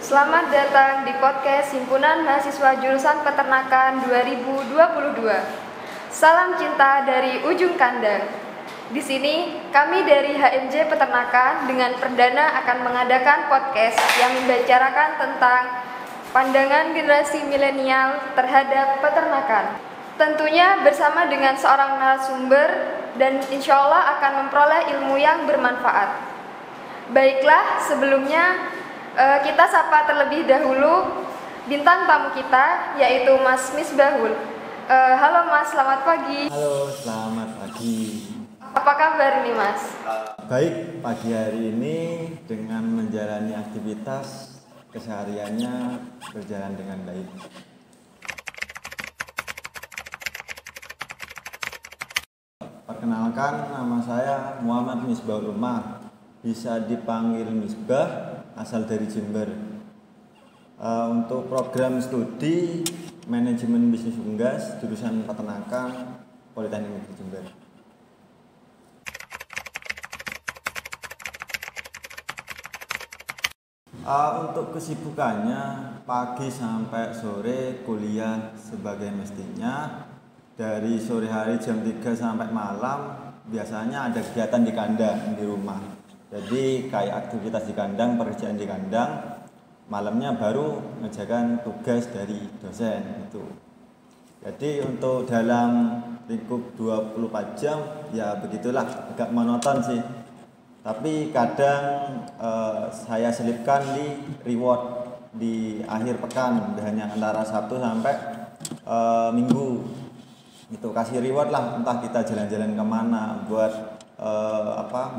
Selamat datang di podcast Himpunan Mahasiswa Jurusan Peternakan 2022. Salam cinta dari ujung kandang. Di sini kami dari HMJ Peternakan dengan perdana akan mengadakan podcast yang membicarakan tentang pandangan generasi milenial terhadap peternakan. Tentunya bersama dengan seorang narasumber dan insya Allah akan memperoleh ilmu yang bermanfaat. Baiklah, sebelumnya kita sapa terlebih dahulu bintang tamu kita, yaitu Mas Misbahul. Halo Mas, selamat pagi. Halo, selamat pagi. Apa kabar nih Mas? Baik, pagi hari ini dengan menjalani aktivitas kesehariannya berjalan dengan baik. Perkenalkan, nama saya Muhammad Misbahul Umar, bisa dipanggil Misbah, asal dari Jember. Untuk program studi manajemen bisnis unggas jurusan peternakan Politeknik Negeri Jember. Untuk kesibukannya pagi sampai sore kuliah sebagai mestinya. Dari sore hari jam 3 sampai malam biasanya ada kegiatan di kandang di rumah. Jadi kayak aktivitas di kandang, pekerjaan di kandang, malamnya baru mengerjakan tugas dari dosen itu. Jadi untuk dalam lingkup 24 jam ya begitulah, agak monoton sih. Tapi kadang saya selipkan di reward di akhir pekan, hanya antara Sabtu sampai Minggu. Itu kasih reward lah, entah kita jalan-jalan kemana buat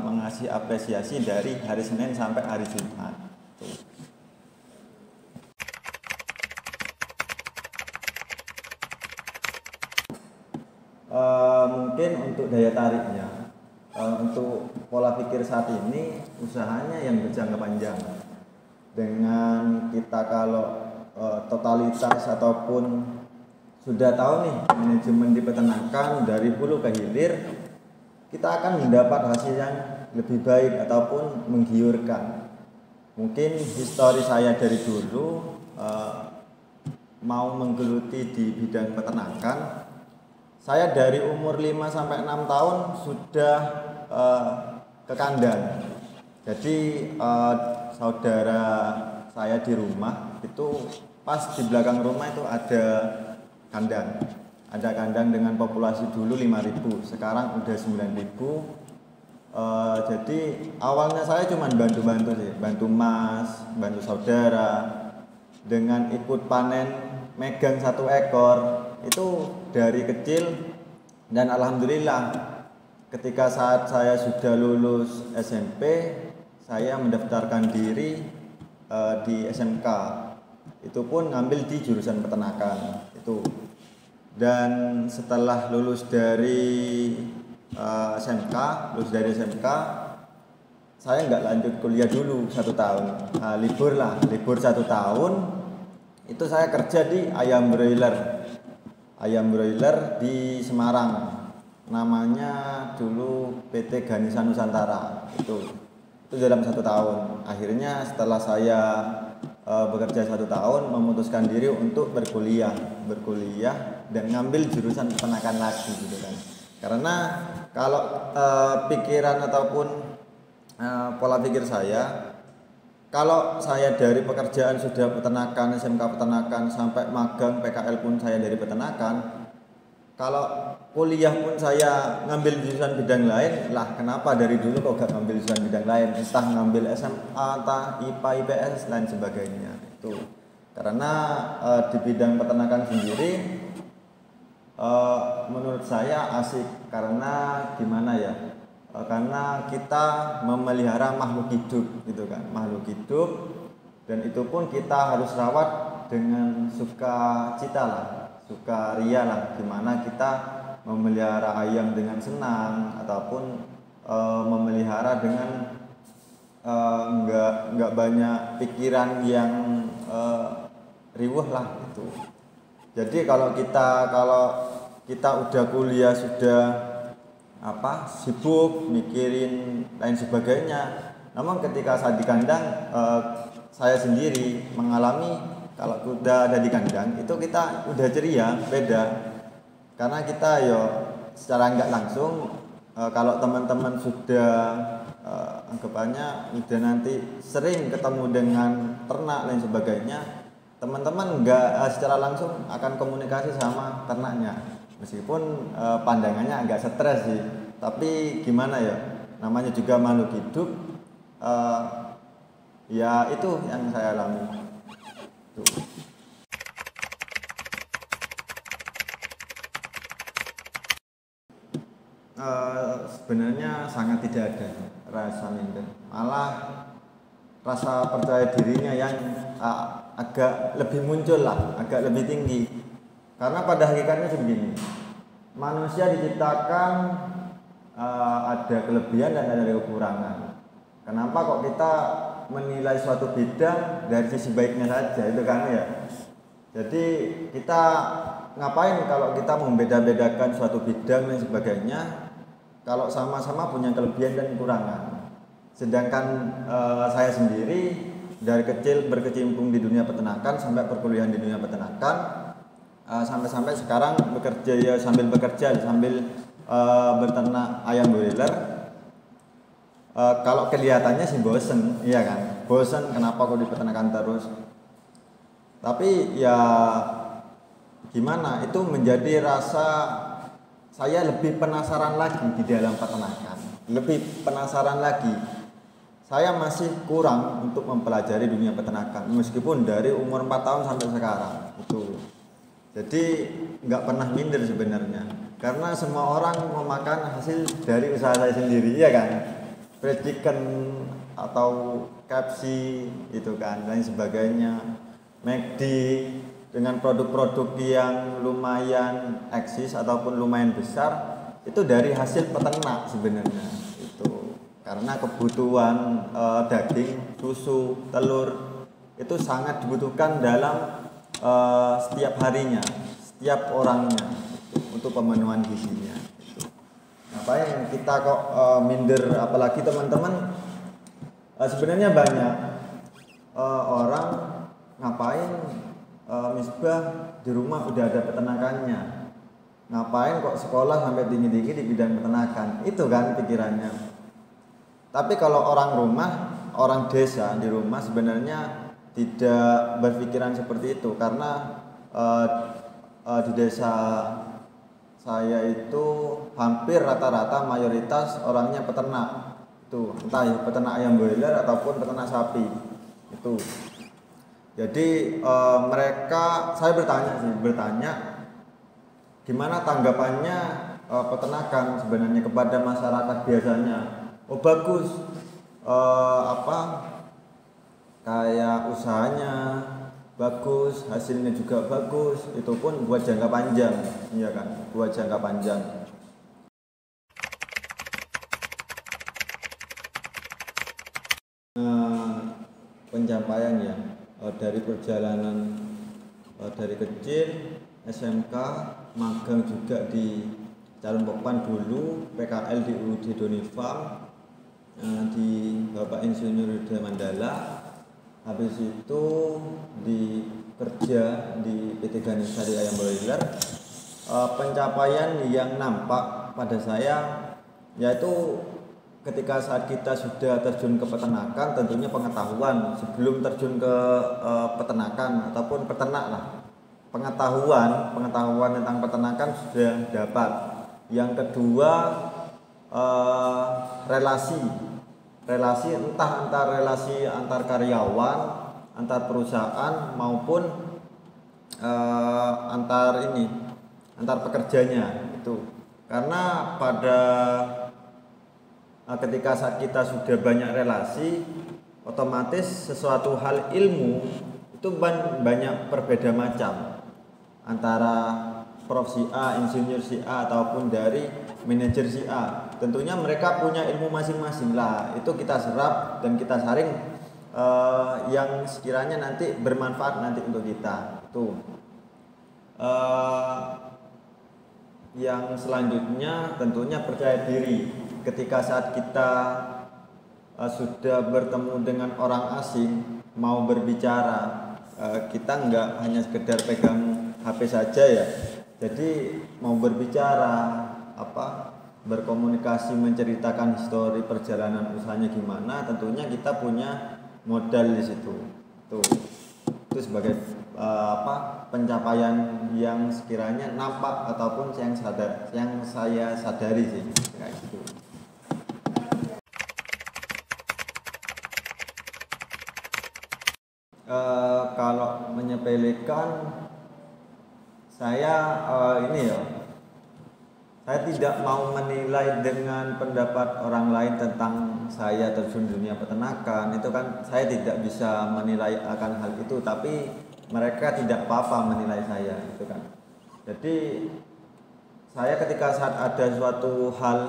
mengasih apresiasi dari hari Senin sampai hari Jumat. Mungkin untuk daya tariknya, untuk pola pikir saat ini usahanya yang berjangka panjang. Dengan kita kalau totalitas ataupun sudah tahu nih manajemen di peternakan dari hulu ke hilir, kita akan mendapat hasil yang lebih baik ataupun menggiurkan. Mungkin histori saya dari dulu mau menggeluti di bidang peternakan. Saya dari umur 5 sampai 6 tahun sudah ke kandang. Jadi saudara saya di rumah itu pas di belakang rumah itu ada kandang. Ada kandang dengan populasi dulu 5.000, sekarang udah 9.000. Jadi awalnya saya cuma bantu-bantu sih, bantu mas, bantu saudara. Dengan ikut panen, megang 1 ekor, itu dari kecil. Dan alhamdulillah ketika saat saya sudah lulus SMP, saya mendaftarkan diri di SMK. Itu pun ngambil di jurusan peternakan itu. Dan setelah lulus dari SMK, saya nggak lanjut kuliah dulu 1 tahun. Libur 1 tahun. Itu saya kerja di ayam broiler di Semarang. Namanya dulu PT Ganesha Nusantara. Itu dalam 1 tahun. Akhirnya setelah saya bekerja 1 tahun, memutuskan diri untuk berkuliah dan ngambil jurusan peternakan lagi gitu kan. Karena kalau pikiran ataupun pola pikir saya, kalau saya dari pekerjaan sudah peternakan, SMK peternakan sampai magang PKL pun saya dari peternakan, kalau kuliah pun saya ngambil jurusan bidang lain, lah kenapa dari dulu kok gak ngambil jurusan bidang lain, entah ngambil SMA, entah IPA, IPS, lain sebagainya. Itu karena di bidang peternakan sendiri menurut saya asik. Karena gimana ya, karena kita memelihara makhluk hidup gitu kan, makhluk hidup, dan itu pun kita harus rawat dengan sukaria lah, gimana kita memelihara ayam dengan senang ataupun memelihara dengan nggak banyak pikiran yang riweh lah gitu. Jadi kalau kita udah kuliah sudah sibuk mikirin lain sebagainya, namun ketika saat di kandang saya sendiri mengalami kalau kuda ada di kandang itu kita udah ceria, beda. Karena kita secara nggak langsung kalau teman-teman sudah anggapannya udah nanti sering ketemu dengan ternak dan sebagainya, teman-teman nggak secara langsung akan komunikasi sama ternaknya. Meskipun pandangannya agak stres sih, tapi gimana ya, namanya juga makhluk hidup. Ya itu yang saya alami. Tuh. Sebenarnya sangat tidak ada rasa minder, malah rasa percaya dirinya yang agak lebih muncul lah, agak lebih tinggi. Karena pada hakikatnya begini, manusia diciptakan ada kelebihan dan ada kekurangan. Kenapa kok kita menilai suatu bidang dari sisi baiknya saja, itu kan ya. Jadi kita ngapain kalau kita membeda-bedakan suatu bidang dan sebagainya, kalau sama-sama punya kelebihan dan kekurangan. Sedangkan saya sendiri dari kecil berkecimpung di dunia peternakan sampai perkuliahan di dunia peternakan, sampai sekarang bekerja ya sambil bekerja sambil beternak ayam broiler. Kalau kelihatannya sih bosen, iya kan? Bosen kenapa kok di peternakan terus? Tapi ya gimana? Itu menjadi rasa saya lebih penasaran lagi di dalam peternakan. Lebih penasaran lagi. Saya masih kurang untuk mempelajari dunia peternakan meskipun dari umur 4 tahun sampai sekarang itu. Jadi nggak pernah minder sebenarnya. Karena semua orang memakan hasil dari usaha saya sendiri, iya kan? Fried chicken atau KFC itu kan dan sebagainya, McD dengan produk-produk yang lumayan eksis ataupun lumayan besar itu dari hasil peternak sebenarnya itu, karena kebutuhan daging, susu, telur itu sangat dibutuhkan dalam setiap harinya, setiap orangnya itu, untuk pemenuhan gizinya. Ngapain kita kok minder, apalagi teman-teman sebenarnya banyak orang ngapain Misbah di rumah udah ada peternakannya, ngapain kok sekolah sampai tinggi-tinggi di bidang peternakan, itu kan pikirannya. Tapi kalau orang rumah, orang desa di rumah sebenarnya tidak berpikiran seperti itu, karena di desa saya itu hampir rata-rata mayoritas orangnya peternak itu, entah ya peternak ayam broiler ataupun peternak sapi itu. Jadi mereka, saya bertanya gimana tanggapannya peternakan sebenarnya kepada masyarakat biasanya. Oh bagus, kayak usahanya bagus, hasilnya juga bagus, itu pun buat jangka panjang, iya kan, buat jangka panjang. Pencapaian ya dari perjalanan dari kecil SMK, magang juga di Calon Popan dulu, PKL di UUD Donifam, di Bapak Insinyur Yuda Mandala. Habis itu kerja di PT Ganesari Ayam Broiler. Pencapaian yang nampak pada saya yaitu ketika saat kita sudah terjun ke peternakan, tentunya pengetahuan sebelum terjun ke peternakan ataupun peternak lah, pengetahuan tentang peternakan sudah dapat. Yang kedua relasi entah antar karyawan, antar perusahaan maupun antar pekerjanya itu. Karena ketika saat kita sudah banyak relasi, otomatis sesuatu hal ilmu itu banyak berbeda macam antara prof si A, insinyur si A ataupun dari manajer si A. Tentunya mereka punya ilmu masing-masing lah, itu kita serap dan kita saring yang sekiranya nanti bermanfaat nanti untuk kita. Tuh. Yang selanjutnya tentunya percaya diri. Ketika saat kita sudah bertemu dengan orang asing mau berbicara, kita nggak hanya sekedar pegang HP saja ya. Jadi mau berbicara berkomunikasi, menceritakan histori perjalanan usahanya gimana, tentunya kita punya modal di situ. Itu sebagai pencapaian yang sekiranya nampak ataupun yang saya sadari sih kayak gitu. Kalau menyepelekan, saya saya tidak mau menilai dengan pendapat orang lain tentang saya terjun dunia peternakan. Itu kan saya tidak bisa menilai akan hal itu, tapi mereka tidak apa-apa menilai saya, gitu kan. Jadi saya ketika saat ada suatu hal,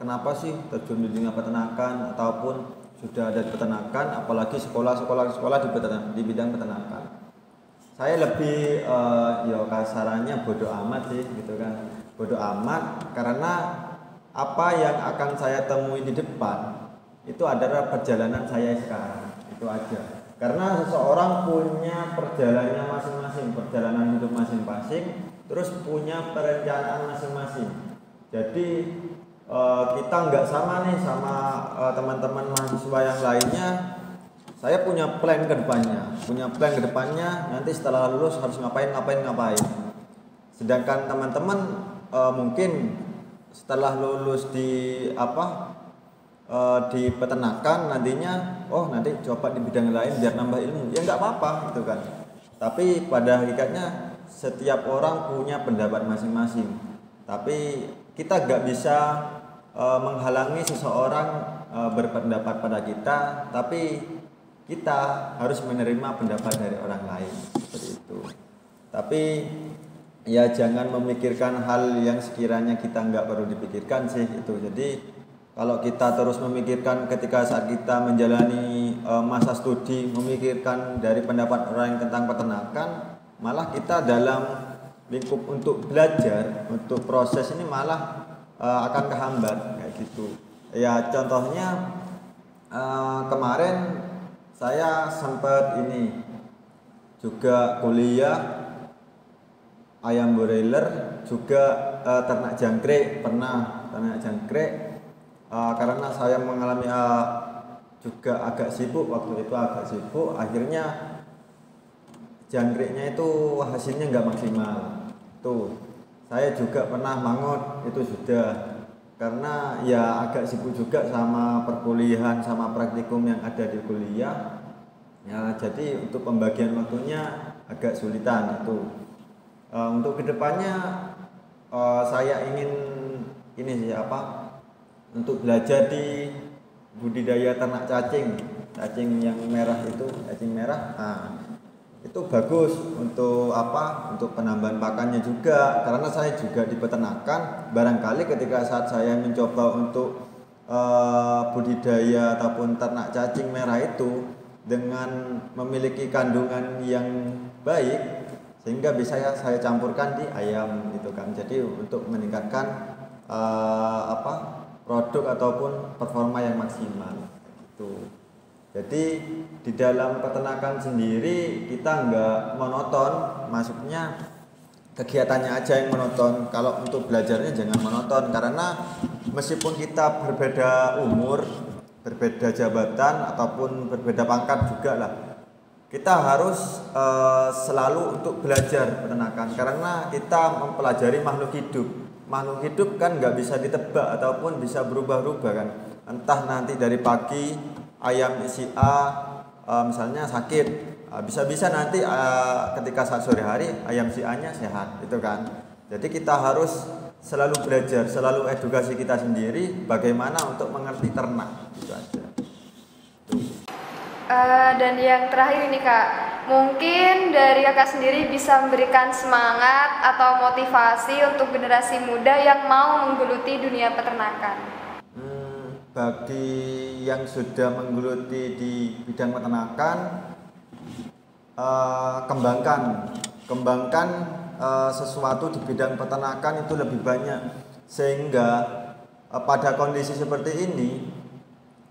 kenapa sih terjun dunia peternakan ataupun sudah ada di peternakan, apalagi sekolah di bidang peternakan, saya lebih kasarannya bodoh amat sih, gitu kan. Bodoh amat, karena apa yang akan saya temui di depan itu adalah perjalanan saya sekarang, itu aja. Karena seseorang punya perjalanannya masing-masing, perjalanan hidup masing-masing, terus punya perencanaan masing-masing. Jadi kita nggak sama nih sama teman-teman mahasiswa yang lainnya. Saya punya plan ke depannya, nanti setelah lulus harus ngapain. Sedangkan teman-teman mungkin setelah lulus di peternakan nantinya, nanti coba di bidang lain biar nambah ilmu, ya nggak apa-apa gitu kan. Tapi pada hakikatnya setiap orang punya pendapat masing-masing. Tapi kita nggak bisa menghalangi seseorang berpendapat pada kita, tapi kita harus menerima pendapat dari orang lain, seperti itu. Tapi ya jangan memikirkan hal yang sekiranya kita nggak perlu dipikirkan sih itu. Jadi kalau kita terus memikirkan ketika saat kita menjalani masa studi, memikirkan dari pendapat orang tentang peternakan, malah kita dalam lingkup untuk belajar, untuk proses ini malah akan kehambat kayak gitu. Ya contohnya kemarin saya sempat juga kuliah ayam broiler, juga ternak jangkrik, karena saya mengalami juga agak sibuk waktu itu, akhirnya jangkriknya itu hasilnya nggak maksimal. Tuh, saya juga pernah mangut, itu sudah, karena ya agak sibuk juga sama perkuliahan, sama praktikum yang ada di kuliah. Ya, jadi untuk pembagian waktunya agak sulitan itu. Untuk kedepannya saya ingin untuk belajar di budidaya ternak cacing yang merah itu, cacing merah. Itu bagus untuk penambahan pakannya juga, karena saya juga di peternakan. Barangkali ketika saat saya mencoba untuk budidaya ataupun ternak cacing merah itu dengan memiliki kandungan yang baik, sehingga bisa saya campurkan di ayam gitu kan. Jadi untuk meningkatkan produk ataupun performa yang maksimal gitu. Jadi di dalam peternakan sendiri kita nggak monoton, maksudnya kegiatannya aja yang monoton. Kalau untuk belajarnya jangan monoton, karena meskipun kita berbeda umur, berbeda jabatan ataupun berbeda pangkat juga lah, kita harus selalu untuk belajar peternakan, karena kita mempelajari makhluk hidup. Makhluk hidup kan nggak bisa ditebak ataupun bisa berubah-ubah kan. Entah nanti dari pagi ayam si A misalnya sakit, bisa-bisa nanti ketika saat sore hari ayam si A nya sehat, itu kan. Jadi kita harus selalu belajar, selalu edukasi kita sendiri bagaimana untuk mengerti ternak, itu aja. Dan yang terakhir ini Kak, mungkin dari Kakak sendiri bisa memberikan semangat atau motivasi untuk generasi muda yang mau menggeluti dunia peternakan. Bagi yang sudah menggeluti di bidang peternakan, kembangkan sesuatu di bidang peternakan itu lebih banyak, sehingga pada kondisi seperti ini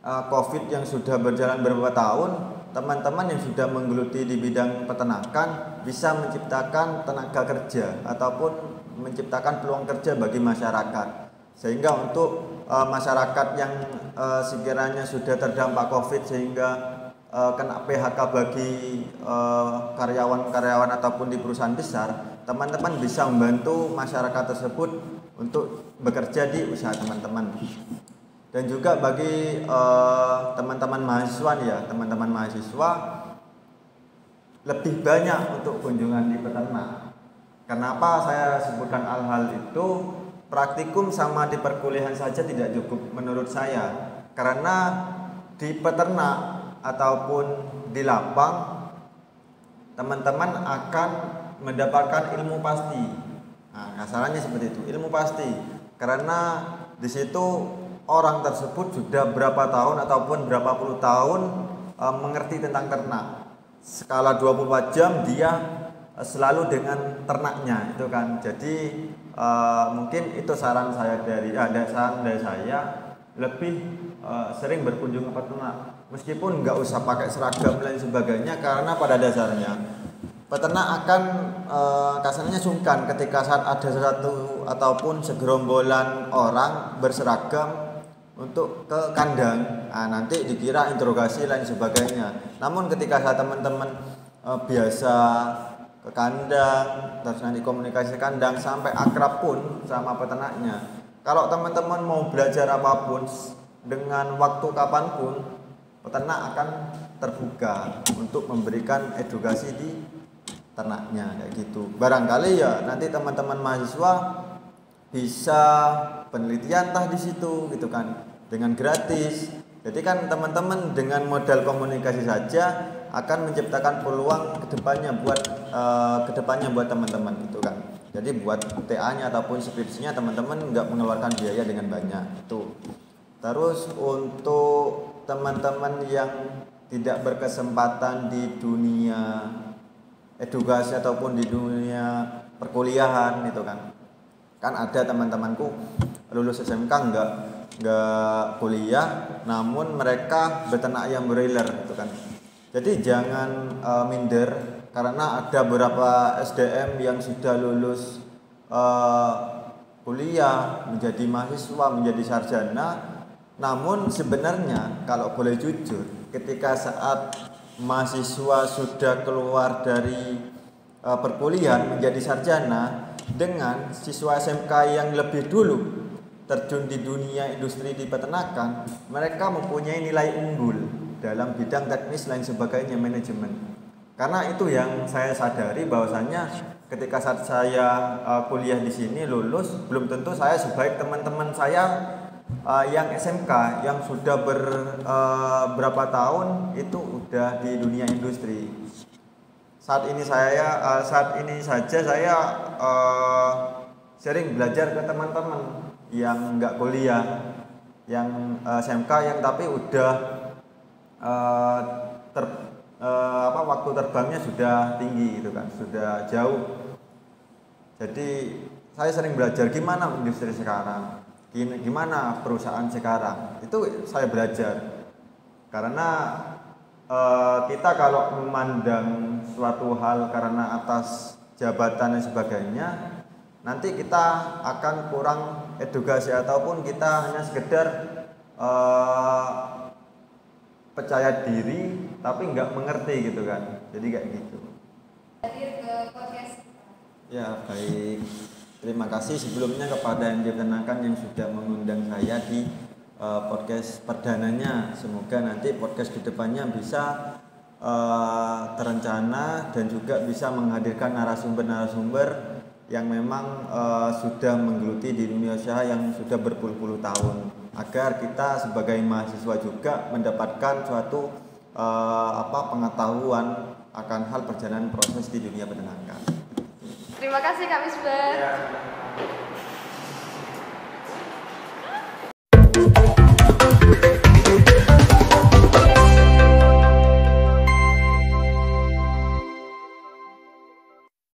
COVID yang sudah berjalan beberapa tahun, teman-teman yang sudah menggeluti di bidang peternakan bisa menciptakan tenaga kerja ataupun menciptakan peluang kerja bagi masyarakat. Sehingga untuk masyarakat yang sekiranya sudah terdampak COVID sehingga kena PHK bagi karyawan-karyawan ataupun di perusahaan besar, teman-teman bisa membantu masyarakat tersebut untuk bekerja di usaha teman-teman. Dan juga bagi teman-teman mahasiswa nih ya, teman-teman mahasiswa lebih banyak untuk kunjungan di peternak. Kenapa saya sebutkan hal-hal itu? Praktikum sama di perkuliahan saja tidak cukup menurut saya, karena di peternak ataupun di lapang teman-teman akan mendapatkan ilmu pasti. Nah, kasarannya seperti itu, ilmu pasti, karena di situ orang tersebut sudah berapa tahun ataupun berapa puluh tahun mengerti tentang ternak. Skala 24 jam dia selalu dengan ternaknya itu kan. Jadi mungkin itu saran saya dari saya lebih sering berkunjung ke peternak, meskipun nggak usah pakai seragam dan sebagainya, karena pada dasarnya peternak akan kasarnya sungkan ketika saat ada satu ataupun segerombolan orang berseragam untuk ke kandang. Nah, nanti dikira interogasi lain sebagainya. Namun ketika saat teman-teman biasa ke kandang, terus nanti komunikasi kandang sampai akrab pun sama peternaknya. Kalau teman-teman mau belajar apapun dengan waktu kapanpun, peternak akan terbuka untuk memberikan edukasi di ternaknya kayak gitu. Barangkali ya nanti teman-teman mahasiswa bisa penelitian di situ gitu kan, dengan gratis. Jadi kan teman-teman dengan modal komunikasi saja akan menciptakan peluang kedepannya buat teman-teman gitu kan. Jadi buat TA-nya ataupun skripsinya teman-teman nggak mengeluarkan biaya dengan banyak itu. Terus untuk teman-teman yang tidak berkesempatan di dunia edukasi ataupun di dunia perkuliahan itu kan ada teman-temanku lulus SMK nggak kuliah, namun mereka beternak ayam broiler gitu kan. Jadi jangan minder, karena ada beberapa SDM yang sudah lulus kuliah, menjadi mahasiswa, menjadi sarjana. Namun sebenarnya kalau boleh jujur, ketika saat mahasiswa sudah keluar dari perkuliahan menjadi sarjana, dengan siswa SMK yang lebih dulu terjun di dunia industri di peternakan, mereka mempunyai nilai unggul dalam bidang teknis lain sebagainya, manajemen. Karena itu yang saya sadari bahwasannya ketika saat saya kuliah di sini lulus, belum tentu saya sebaik teman-teman saya yang SMK yang sudah berapa tahun itu udah di dunia industri. Saat ini saja saya sering belajar ke teman-teman yang nggak kuliah, yang SMK yang tapi udah waktu terbangnya sudah tinggi gitu kan, sudah jauh. Jadi saya sering belajar gimana industri sekarang, gimana perusahaan sekarang. Itu saya belajar. Karena kita kalau memandang suatu hal karena atas jabatan dan sebagainya, nanti kita akan kurang edukasi ataupun kita hanya sekedar percaya diri tapi nggak mengerti gitu kan. Jadi kayak gitu. Hadir ke podcast. Ya baik, terima kasih sebelumnya kepada MJ Peternakan yang sudah mengundang saya di podcast perdananya. Semoga nanti podcast kedepannya bisa terencana dan juga bisa menghadirkan narasumber-narasumber yang memang sudah menggeluti di dunia usaha yang sudah berpuluh-puluh tahun, agar kita sebagai mahasiswa juga mendapatkan suatu pengetahuan akan hal perjalanan proses di dunia peternakan. Terima kasih Kak Misbah. Ya.